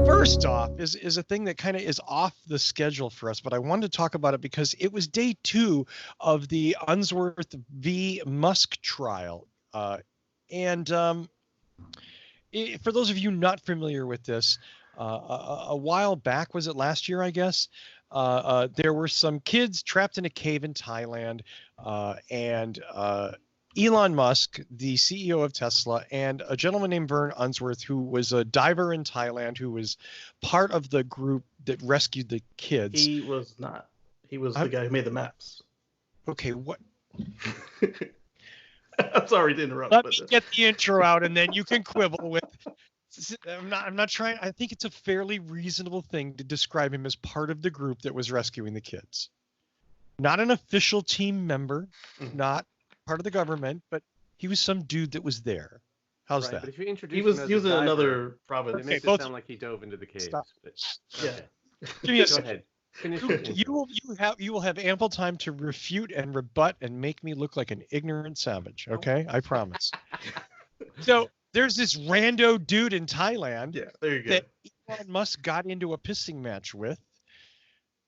First off is a thing that kind of is off the schedule for us, but I wanted to talk about it because it was day 2 of the Unsworth v. Musk trial. For those of you not familiar with this, a while back, was it last year, I guess, there were some kids trapped in a cave in Thailand, and Elon Musk, the CEO of Tesla, and a gentleman named Vernon Unsworth, who was a diver in Thailand, who was part of the group that rescued the kids. He was not. He was the guy who made the maps. Okay, what? I'm sorry to interrupt. Let me get the intro out, and then you can quibble with. I'm not trying. I think it's a fairly reasonable thing to describe him as part of the group that was rescuing the kids. Not an official team member, not part of the government, but he was some dude that was there. How's that? But if you introduce he was him in as a diver, another province. it makes it sound like he dove into the caves. Stop. But, Yeah. okay. Give me a Go second. ahead. Finish your intro. You will have ample time to refute and rebut and make me look like an ignorant savage. Okay, I promise. So there's this rando dude in Thailand There you go. that Elon Musk got into a pissing match with.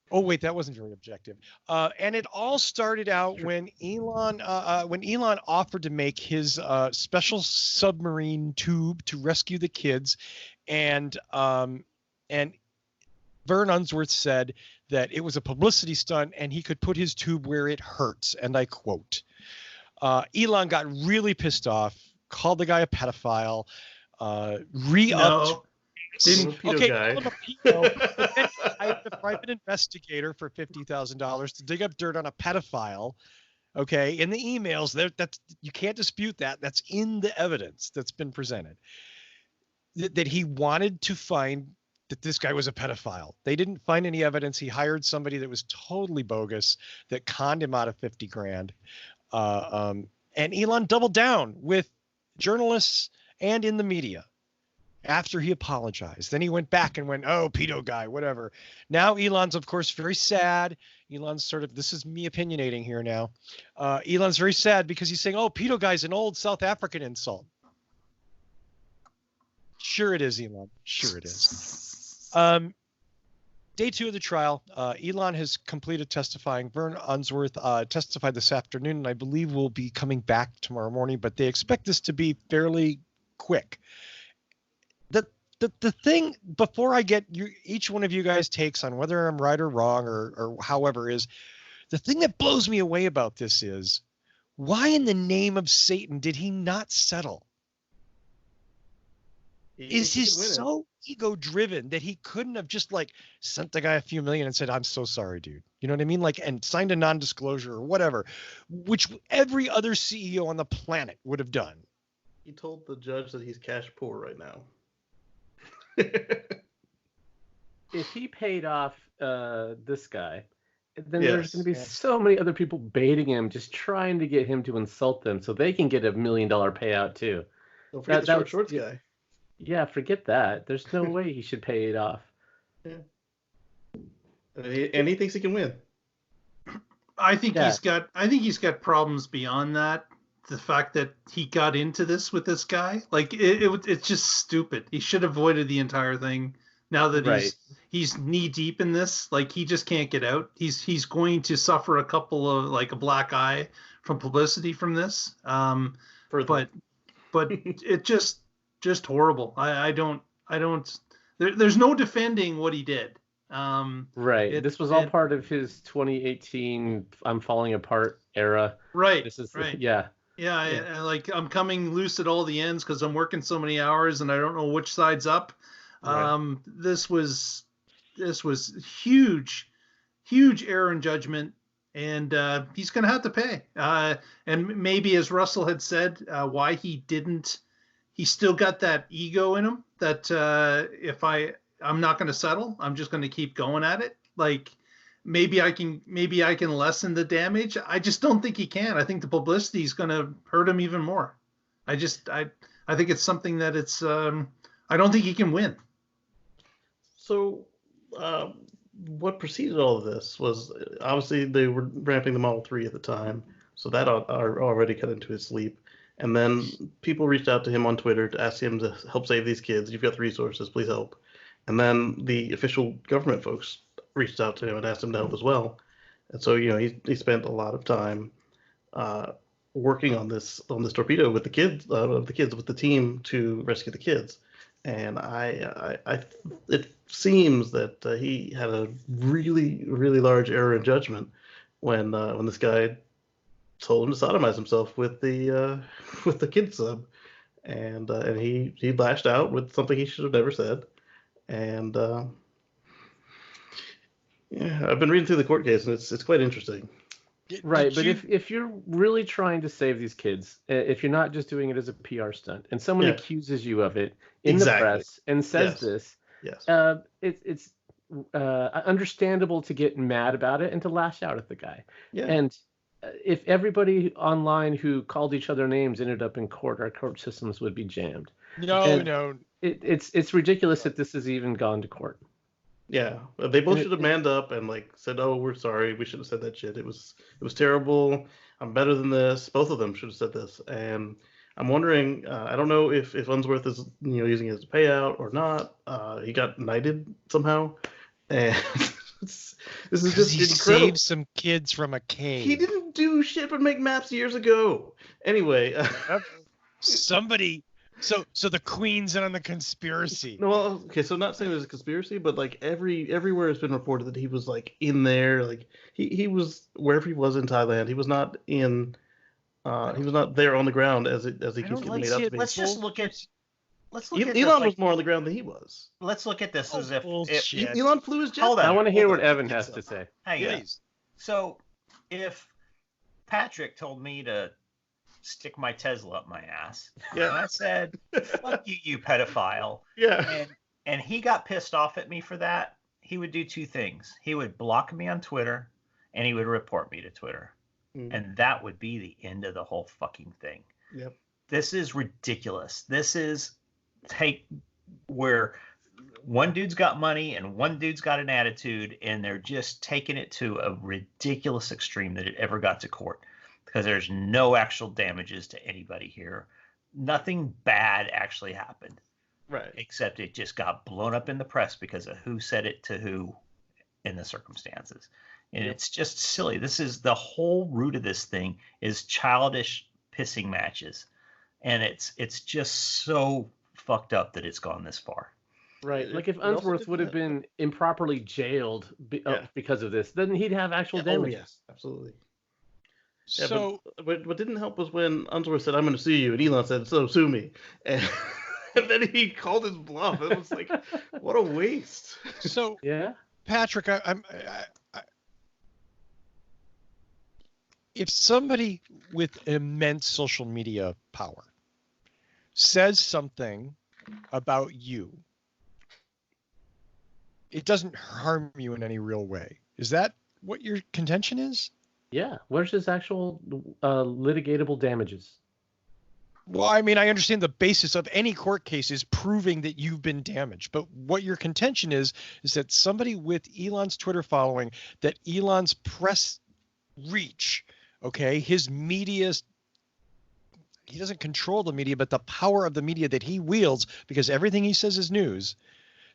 Oh wait, that wasn't very objective. And it all started out when Elon offered to make his special submarine tube to rescue the kids, and Vernon Unsworth said that it was a publicity stunt and he could put his tube where it hurts. And I quote, Elon got really pissed off, called the guy a pedophile, Didn't Pedo guy. Called him a pedo, but then he hired a private investigator for $50,000 to dig up dirt on a pedophile. Okay, in the emails, that's you can't dispute that. That's in the evidence that's been presented. That he wanted to find that this guy was a pedophile. They didn't find any evidence. He hired somebody that was totally bogus that conned him out of 50 grand. And Elon doubled down with journalists and in the media after he apologized. Then he went back and went, oh, pedo guy, whatever. Now Elon's, of course, very sad. Elon's sort of, this is me opinionating here now. Elon's very sad because he's saying, oh, pedo guy's an old South African insult. Sure it is, Elon. Sure it is. Day 2 of the trial, Elon has completed testifying. Vernon Unsworth testified this afternoon, and I believe will be coming back tomorrow morning, but they expect this to be fairly quick. The thing, before I get each one of you guys' takes on whether I'm right or wrong or however, is the thing that blows me away about this is, why in the name of Satan did he not settle? Is he so ego-driven that he couldn't have just like sent the guy a few million and said, I'm so sorry, dude. You know what I mean? Like, and signed a non-disclosure or whatever, which every other CEO on the planet would have done. He told the judge that he's cash poor right now. If he paid off this guy, then there's going to be so many other people baiting him, just trying to get him to insult them so they can get $1 million payout too. Don't forget the shorts guy. Yeah, forget that. There's no way he should pay it off. Yeah. And he thinks he can win. I think he's got problems beyond that. The fact that he got into this with this guy, like it's just stupid. He should have avoided the entire thing. Now that he's knee deep in this, like he just can't get out. He's going to suffer a couple of like a black eye from publicity from this. But it just horrible. I don't. There's no defending what he did. This was all part of his 2018 "I'm falling apart" era. Right. This is right. Yeah. Yeah, like I'm coming loose at all the ends because I'm working so many hours and I don't know which side's up. Right. This was huge error in judgment, and he's going to have to pay. And maybe, as Russell had said, why he didn't. He still got that ego in him that if I'm not going to settle, I'm just going to keep going at it. Like. Maybe I can lessen the damage. I just don't think he can. I think the publicity is going to hurt him even more. I think it's something that it's. I don't think he can win. So, what preceded all of this was obviously they were ramping the Model 3 at the time, so that are already cut into his sleep. And then people reached out to him on Twitter to ask him to help save these kids. You've got the resources, please help. And then the official government folks reached out to him and asked him to help as well. And so, he spent a lot of time working on this torpedo with the kids, with the team to rescue the kids. And it seems that he had a really, really large error in judgment when this guy told him to sodomize himself with the kid sub, and he lashed out with something he should have never said. And I've been reading through the court case, and it's quite interesting. Right, but if you're really trying to save these kids, if you're not just doing it as a PR stunt, and someone accuses you of it in the press and says this, it's understandable to get mad about it and to lash out at the guy. Yeah. And if everybody online who called each other names ended up in court, our court systems would be jammed. No. It's ridiculous that this has even gone to court. Yeah, they both should have manned up and said, "Oh, we're sorry. We should have said that shit. It was terrible. I'm better than this." Both of them should have said this. And I'm wondering, I don't know if Unsworth is using it as a payout or not. He got knighted somehow, and this is just he incredible. Saved some kids from a cave. He didn't do shit but make maps years ago. Anyway, somebody. So the Queen's in on the conspiracy. No, well, okay, so not saying there's a conspiracy, but everywhere it's been reported that he was in there, he was wherever he was in Thailand. He was not in, he was not there on the ground as he keeps getting made out to be. Let's look at Elon was more on the ground than he was. Let's look at this as if Elon flew his jet. Hold on, I want to hear what Evan has to say. Hang on. So if Patrick told me to stick my Tesla up my ass, and I said, "Fuck you, you pedophile," and he got pissed off at me for that, he would do two things. He would block me on Twitter, and he would report me to Twitter, and that would be the end of the whole fucking thing. Yep. This is ridiculous. This is where one dude's got money and one dude's got an attitude, and they're just taking it to a ridiculous extreme that it ever got to court. Because there's no actual damages to anybody here. Nothing bad actually happened. Right. Except it just got blown up in the press because of who said it to who in the circumstances. And it's just silly. This is the whole root of this thing is childish pissing matches. And it's just so fucked up that it's gone this far. Right. If Unsworth would have been improperly jailed because of this, then he'd have actual damages. Oh, yes, absolutely. Yeah, so what didn't help was when Unsworth said, "I'm going to sue you," and Elon said, "So sue me," and then he called his bluff. It was what a waste. So Patrick, if somebody with immense social media power says something about you, it doesn't harm you in any real way. Is that what your contention is? Yeah. Where's his actual litigatable damages? Well, I mean, I understand the basis of any court case is proving that you've been damaged. But what your contention is that somebody with Elon's Twitter following, that Elon's press reach, his media, he doesn't control the media, but the power of the media that he wields, because everything he says is news,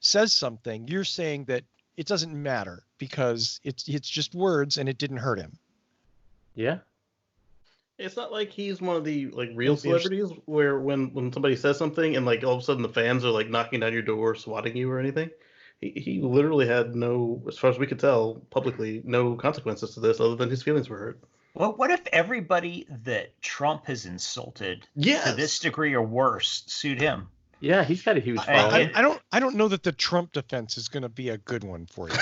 says something. You're saying that it doesn't matter because it's just words and it didn't hurt him. Yeah. It's not like he's one of the real celebrities where when somebody says something and all of a sudden the fans are knocking down your door, swatting you or anything. He literally had no, as far as we could tell publicly, no consequences to this other than his feelings were hurt. Well, what if everybody that Trump has insulted to this degree or worse sued him? Yeah, he's got a huge following. I don't know that the Trump defense is going to be a good one for you.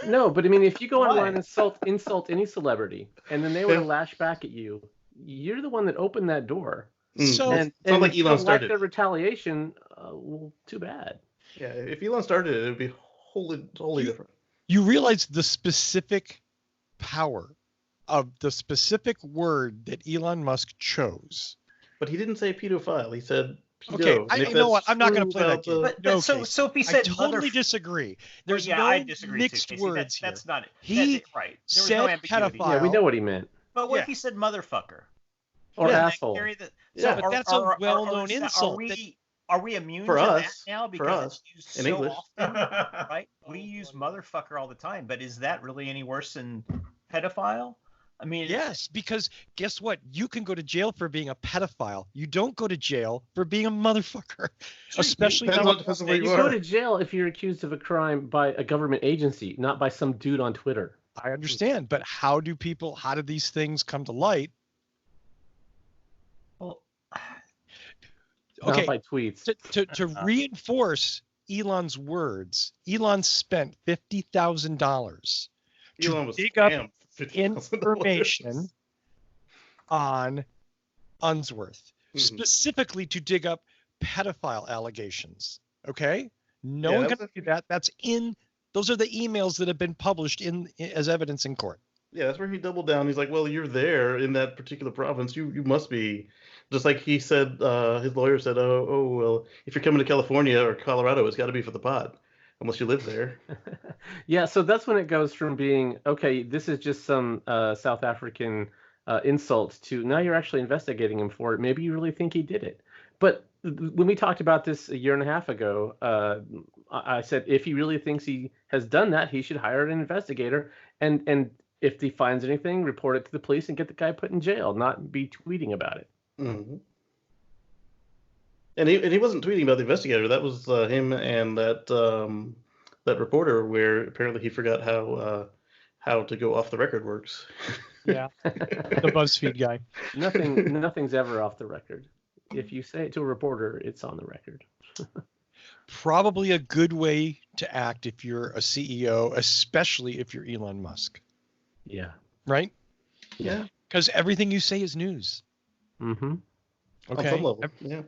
No, but I mean, if you go online and insult any celebrity, and then they were to lash back at you, you're the one that opened that door. So and it's not like Elon started. Their retaliation, well, too bad. Yeah, if Elon started it, it would be wholly different. You realize the specific power of the specific word that Elon Musk chose. But he didn't say pedophile. He said Okay, you know what? I'm not going to play that game. But so if he said I totally disagree. There's I disagree mixed too, words here. That's not it. He right. There was no ambiguity. Pedophile. Yeah, we know what he meant. But what if he said motherfucker? Or asshole. But that's a well-known insult. Are we immune to that now because it's used in so English. often? Right? We use motherfucker all the time, but is that really any worse than pedophile? I mean, yes, because guess what? You can go to jail for being a pedophile. You don't go to jail for being a motherfucker. Especially you go to jail if you're accused of a crime by a government agency, not by some dude on Twitter. I understand, but how do these things come to light? Well, okay, not by tweets. To reinforce Elon's words, Elon spent $50,000 to dig up information on Unsworth, specifically to dig up pedophile allegations. Okay, no one can do that. Those are the emails that have been published as evidence in court. Yeah, that's where he doubled down. He's like, well, you're there in that particular province. You must be. Just like he said, his lawyer said, well, if you're coming to California or Colorado, it's got to be for the pot, unless you live there. Yeah, so that's when it goes from being, okay, this is just some South African insult to now you're actually investigating him for it. Maybe you really think he did it. But when we talked about this a year and a half ago, I said if he really thinks he has done that, he should hire an investigator. And if he finds anything, report it to the police and get the guy put in jail, not be tweeting about it. Mm-hmm. And he wasn't tweeting about the investigator. That was him and that reporter, where apparently he forgot how to go off the record works. Yeah, the BuzzFeed guy. Nothing's ever off the record. If you say it to a reporter, it's on the record. Probably a good way to act if you're a CEO, especially if you're Elon Musk. Yeah. Right? Yeah. Because everything you say is news. Mm-hmm. Okay. On some level. Yeah.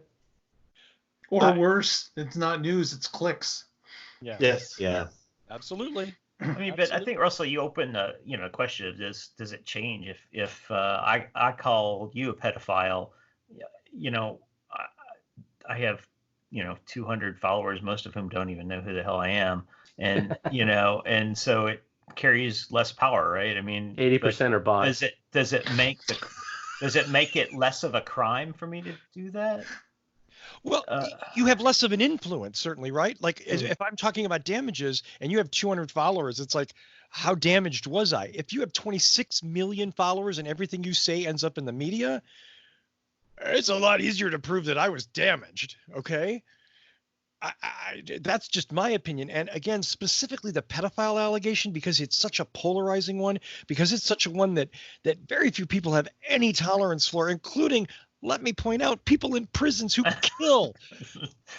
Or worse, it's not news, it's clicks. Yeah. Yes. Yeah. Absolutely. I mean, but I think, Russell, you open the question of does it change if I call you a pedophile? I have 200 followers, most of whom don't even know who the hell I am, and and so it carries less power, right? I mean, 80% are bots. Does it make it less of a crime for me to do that? Well, you have less of an influence, certainly, right? Like if I'm talking about damages and you have 200 followers, it's like, how damaged was I? If you have 26 million followers and everything you say ends up in the media, it's a lot easier to prove that I was damaged. Okay. That's just my opinion. And again, specifically the pedophile allegation, because it's such a polarizing one, because it's such a one that very few people have any tolerance for, including, let me point out, people in prisons who kill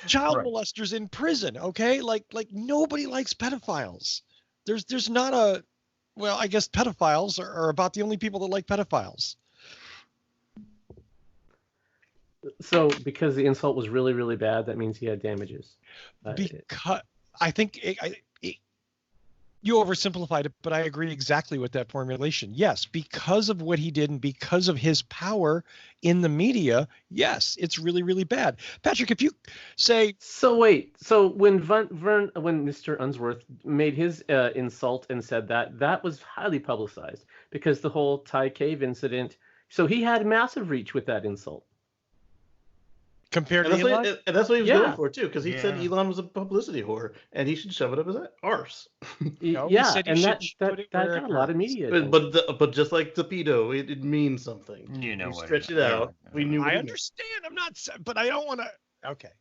child molesters in prison. Okay. Like nobody likes pedophiles. There's not I guess pedophiles are about the only people that like pedophiles. So because the insult was really, really bad, that means he had damages. Because I think you oversimplified it, but I agree exactly with that formulation. Yes, because of what he did and because of his power in the media, yes, it's really, really bad. Patrick, if you say... So wait, so when Mr. Unsworth made his insult and said that was highly publicized because the whole Thai cave incident, so he had massive reach with that insult. Compared to Elon? And that's what he was going for, too, because he said Elon was a publicity whore, and he should shove it up his arse. And that got a lot of media. But just like the pedo, it means something. You stretch it out. I understand. I'm not, but I don't want to. Okay.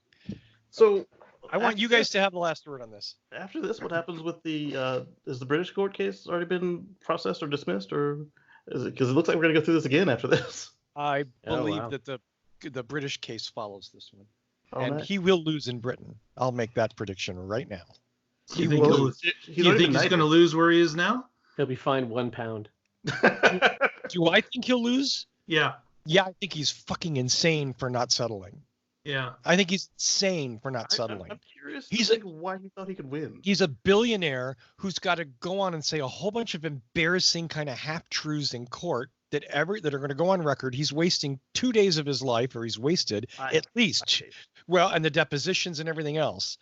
So I want you guys to have the last word on this. After this, what happens with is the British court case already been processed or dismissed, or is it? Because it looks like we're going to go through this again after this. I believe that the British case follows this one, and he will lose in Britain. I'll make that prediction right now. You think he's going to lose where he is now? He'll be fined £1. Do I think he'll lose? Yeah. Yeah, I think he's fucking insane for not settling. Yeah. I think he's insane for not settling. I'm curious why he thought he could win. He's a billionaire who's got to go on and say a whole bunch of embarrassing kind of half-truths in court that are going to go on record. He's wasting 2 days of his life, or he's wasted at least Well, and the depositions and everything else.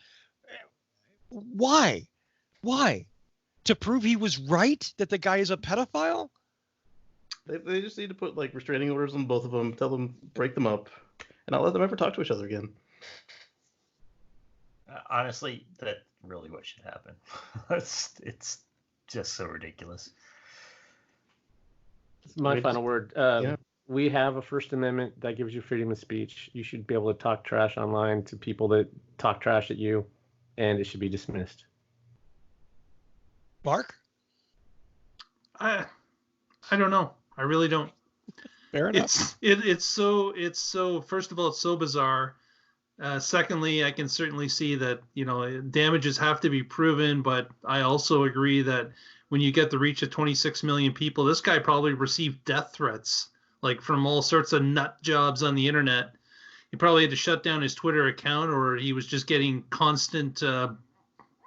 Why? To prove he was right that the guy is a pedophile? They just need to put like restraining orders on both of them, tell them break them up, and not let them ever talk to each other again. Honestly, that's really what should happen. It's just so ridiculous. My final word. We have a First Amendment that gives you freedom of speech. You should be able to talk trash online to people that talk trash at you, and it should be dismissed. Mark? I don't know. I really don't. Fair enough. It's so. First of all, it's so bizarre. Secondly, I can certainly see that damages have to be proven, but I also agree that when you get the reach of 26 million people, this guy probably received death threats like from all sorts of nut jobs on the internet. He probably had to shut down his Twitter account, or he was just getting constant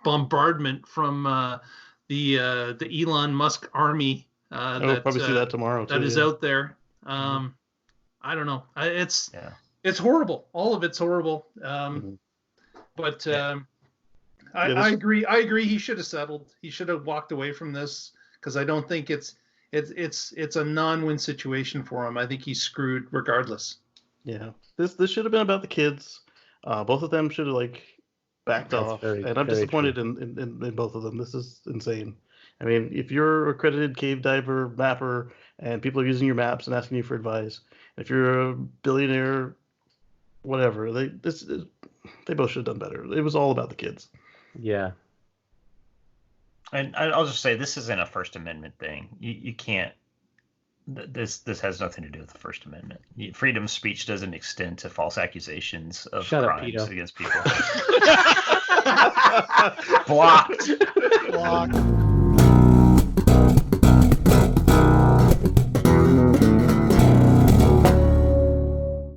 bombardment from the Elon Musk army. I'll probably see that tomorrow too. That is out there. I don't know. It's horrible. All of it's horrible. But I agree. He should have settled. He should have walked away from this, because I don't think it's a non-win situation for him. I think he's screwed regardless. Yeah. This should have been about the kids. Both of them should have backed off. And I'm disappointed in both of them. This is insane. I mean, if you're a accredited cave diver, mapper, and people are using your maps and asking you for advice, if you're a billionaire, whatever, they both should have done better. It was all about the kids. Yeah. And I'll just say, this isn't a First Amendment thing. You can't. This has nothing to do with the First Amendment. Freedom of speech doesn't extend to false accusations of crimes against people. Blocked.